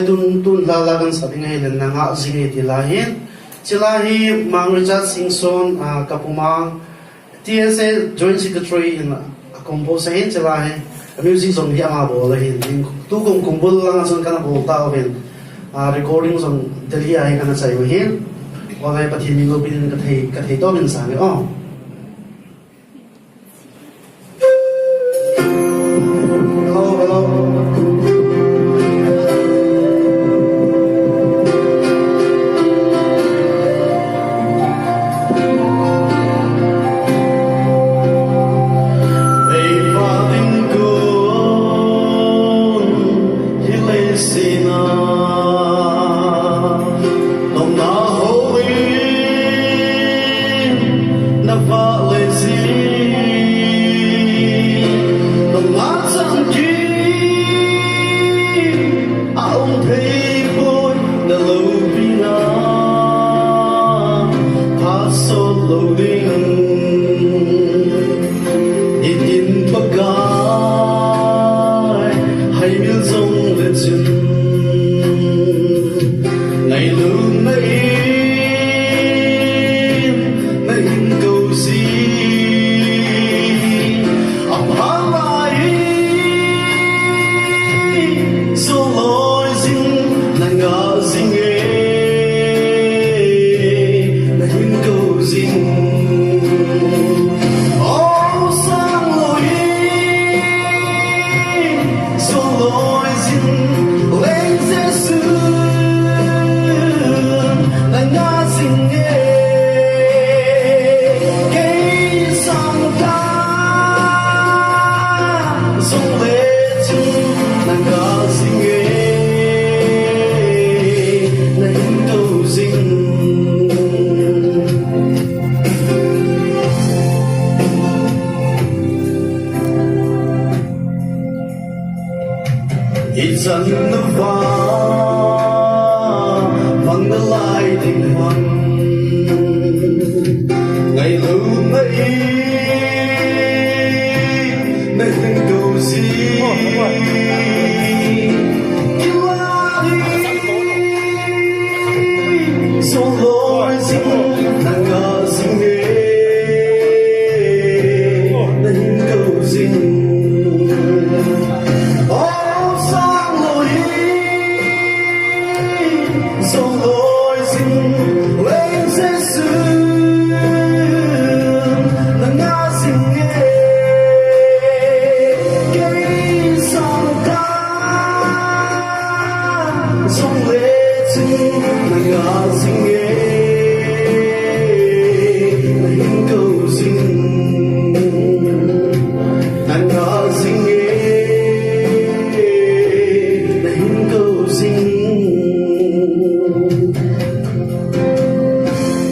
tun lalagan sa tingay ng NANGAH JINGE tilahin. Tilahi Mangrichard Singson kapumang TSA Joint Secretary in composahin tilahi music song hiya nga bolahin. Tukong kumpul lang ason kana bolta oven recording song daliya kana sa iwahin. Wala pati mingo pinin katay to min sa oh. It's under the fire, among the lighting one. Ngày lưu mấy, mấy tình cầu gì. Số lối dính, NANGAH JINGE, tình cầu gì.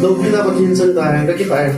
Đâu khi nào mà tin sân tài các cái bài